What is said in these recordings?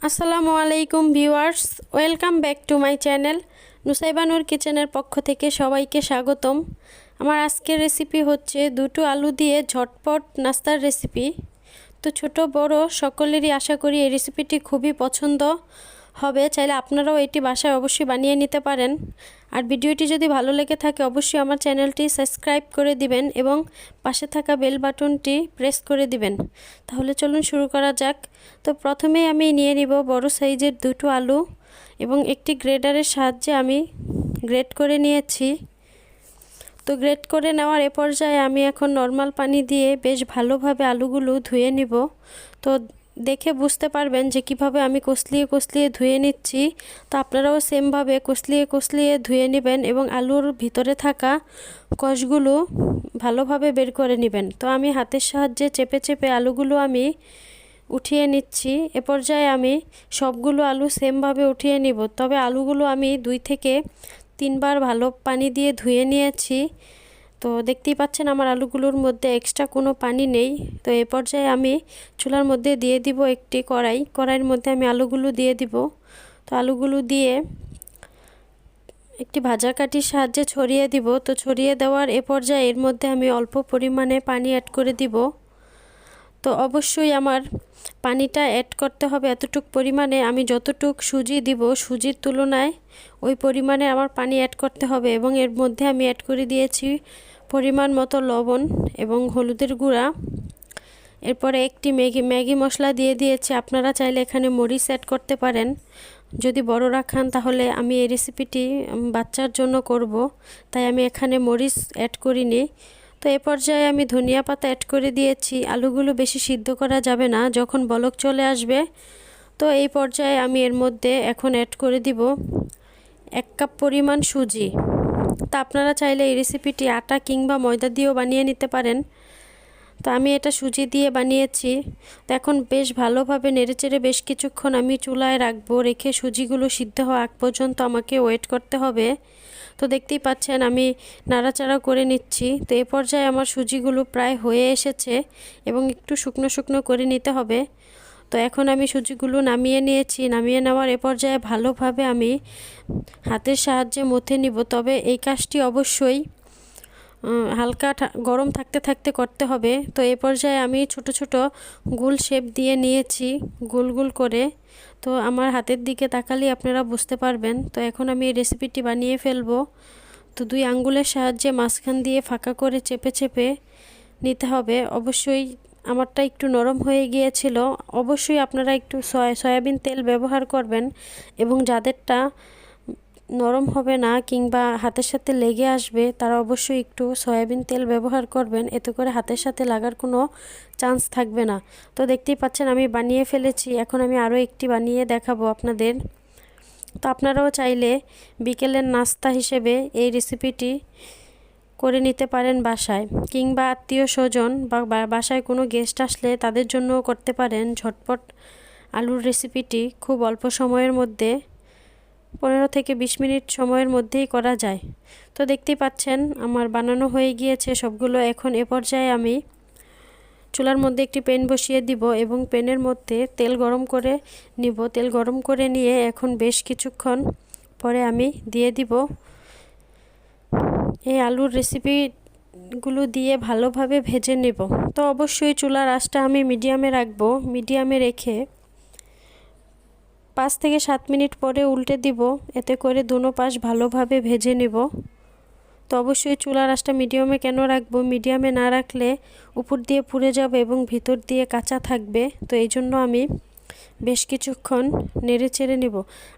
আসসালামু আলাইকুম viewers, welcome back to my channel. Nusaiba Noor কিচেনের পক্ষ থেকে সবাইকে স্বাগতম। আমার আজকের রেসিপি হচ্ছে দুটো আলু দিয়ে ঝটপট নাস্তার রেসিপি। তো ছোট বড় সকলেরই আশা করি এই রেসিপিটি খুবই পছন্দ হবে। চাইলে আপনারাও এটি বাসায় অবশ্যই বানিয়ে নিতে পারেন। আর ভিডিওটি যদি ভালো লেগে থাকে অবশ্যই আমার চ্যানেলটি সাবস্ক্রাইব করে দিবেন এবং পাশে থাকা বেল বাটনটি প্রেস করে দিবেন। তাহলে চলুন শুরু করা যাক। তো প্রথমেই আমি নিয়ে নিব বড় সাইজের দুটো আলু এবং একটি গ্রেটারের সাহায্যে আমি গ্রেট করে নিয়েছি। তো গ্রেট করে নেওয়ার এ পর্যায়ে আমি এখন নর্মাল পানি দিয়ে বেশ ভালোভাবে আলুগুলো ধুয়ে নিব। তো দেখে বুঝতে পারবেন যে কিভাবে আমি কষলিয়ে ধুয়ে নিচ্ছি। তো আপনারাও সেমভাবে কষলিয়ে ধুয়ে নেবেন এবং আলুর ভিতরে থাকা কষগুলো ভালোভাবে বের করে নেবেন। তো আমি হাতের সাহায্যে চেপে আলুগুলো আমি উঠিয়ে নিচ্ছি। এ পর্যায়ে আমি সবগুলো আলু সেমভাবে উঠিয়ে নিব। তবে আলুগুলো আমি 2 থেকে 3 বার ভালো পানি দিয়ে ধুয়ে নিয়েছি। তো দেখতেই পাচ্ছেন আমার আলুগুলোর মধ্যে এক্সট্রা কোনো পানি নেই। তো এ পর্যায়ে আমি চুলার মধ্যে দিয়ে দিব একটি কড়াইয়ের মধ্যে আমি আলুগুলো দিয়ে দিব। তো আলুগুলো দিয়ে একটি ভাজা কাঠির সাহায্যে ছড়িয়ে দিব। তো ছড়িয়ে দেওয়ার এ পর্যায়ে এর মধ্যে আমি অল্প পরিমাণে পানি অ্যাড করে দিব। তো অবশ্যই আমার পানিটা অ্যাড করতে হবে এতটুকু পরিমাণে। আমি যতটুক সুজি দিব সুজির তুলনায় ওই পরিমাণে আমার পানি অ্যাড করতে হবে এবং এর মধ্যে আমি অ্যাড করে দিয়েছি পরিমাণ মতো লবণ এবং হলুদের গুঁড়া। এরপরে একটি ম্যাগি মশলা দিয়ে দিয়েছি। আপনারা চাইলে এখানে মরিচ অ্যাড করতে পারেন। যদি বড়রা খান তাহলে আমি এই রেসিপিটি বাচ্চার জন্য করব, তাই আমি এখানে মরিচ অ্যাড করিনি। তো এ পর্যায়ে আমি ধনিয়া পাতা অ্যাড করে দিয়েছি। আলুগুলো বেশি সিদ্ধ করা যাবে না, যখন বলক চলে আসবে তো এই পর্যায়ে আমি এর মধ্যে এখন অ্যাড করে দিব 1 কাপ পরিমাণ সুজি। তা আপনারা চাইলে এই রেসিপিটি আটা কিংবা ময়দা দিয়েও বানিয়ে নিতে পারেন। তো আমি এটা সুজি দিয়ে বানিয়েছি। তো এখন বেশ ভালোভাবে নেড়েচেড়ে বেশ কিছুক্ষণ আমি চুলায় রাখবো। রেখে সুজিগুলো সিদ্ধ হওয়া আগ পর্যন্ত আমাকে ওয়েট করতে হবে। তো দেখতেই পাচ্ছেন আমি নাড়াচাড়া করে নিচ্ছি। তো এ পর্যায়ে আমার সুজিগুলো প্রায় হয়ে এসেছে এবং একটু শুকনো করে নিতে হবে। তো এখন আমি সুজিগুলো নামিয়ে নিয়েছি। নামিয়ে নেওয়ার এ পর্যায়ে ভালোভাবে আমি হাতের সাহায্যে মথে নিব। তবে এই কাজটি অবশ্যই হালকা গরম থাকতে করতে হবে। তো এই পর্যায়ে আমি ছোট গোল শেপ দিয়ে নিয়েছি গোল করে। তো আমার হাতের দিকে তাকালেই আপনারা বুঝতে পারবেন। তো এখন আমি এই রেসিপিটি বানিয়ে ফেলবো। তো 2 আঙ্গুলের সাহায্যে মাঝখান দিয়ে ফাঁকা করে চেপে নিতে হবে। অবশ্যই আমারটা একটু নরম হয়ে গিয়েছিল। অবশ্যই আপনারা একটু সয়াবিন তেল ব্যবহার করবেন এবং যাদেরটা নরম হবে না কিংবা হাতের সাথে লেগে আসবে তারা অবশ্যই একটু সয়াবিন তেল ব্যবহার করবেন। এতে করে হাতের সাথে লাগার কোনো চান্স থাকবে না। তো দেখতেই পাচ্ছেন আমি বানিয়ে ফেলেছি। এখন আমি আরও একটি বানিয়ে দেখাবো আপনাদের। তো আপনারাও চাইলে বিকেলের নাস্তা হিসেবে এই রেসিপিটি করে নিতে পারেন বাসায়, কিংবা আত্মীয় স্বজন বা বাসায় কোনো গেস্ট আসলে তাদের জন্যও করতে পারেন। ঝটপট আলুর রেসিপিটি খুব অল্প সময়ের মধ্যে 15 থেকে 20 মিনিট সময়ের মধ্যেই করা যায়। তো দেখতেই পাচ্ছেন আমার বানানো হয়ে গিয়েছে সবগুলো। এখন এ পর্যায়ে আমি চুলার মধ্যে একটি প্যান বসিয়ে দিব এবং প্যানের মধ্যে তেল গরম করে নিব। তেল গরম করে নিয়ে এখন বেশ কিছুক্ষণ পরে আমি দিয়ে দিব এই আলুর রেসিপিগুলো দিয়ে ভালোভাবে ভেজে নেব। তো অবশ্যই চুলার আঁচটা আমি মিডিয়ামে রাখবো। মিডিয়ামে রেখে 5 থেকে 7 মিনিট পরে উল্টে দিব। এতে করে দুনো পাশ ভালোভাবে ভেজে নেব। তো অবশ্যই চুলার আঁচটা মিডিয়ামে কেন রাখবো, মিডিয়ামে না রাখলে উপর দিয়ে পুড়ে যাবে এবং ভিতর দিয়ে কাঁচা থাকবে। তো এই জন্য আমি বেশ কিছুক্ষণ নেড়েচেড়ে নেব।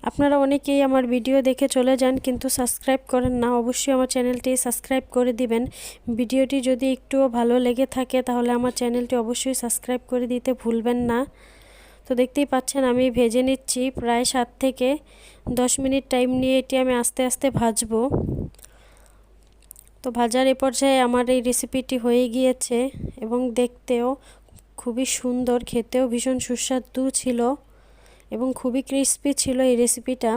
আপনারা অনেকেই আমার ভিডিও দেখে চলে যান কিন্তু সাবস্ক্রাইব করেন না। অবশ্যই আমার চ্যানেলটি সাবস্ক্রাইব করে দিবেন। ভিডিওটি যদি একটুও ভালো লেগে থাকে তাহলে আমার চ্যানেলটি অবশ্যই সাবস্ক্রাইব করে দিতে ভুলবেন না। তো দেখতেই পাচ্ছেন আমি ভেজে নিচ্ছি। প্রায় 7 থেকে 10 মিনিট টাইম নিয়ে এটি আমি আস্তে ভাজবো। তো ভাজার এ পর্যায়ে আমার এই রেসিপিটি হয়ে গিয়েছে এবং দেখতেও খুবই সুন্দর, খেতেও ভীষণ সুস্বাদু ছিল এবং খুবই ক্রিস্পি ছিল এই রেসিপিটা।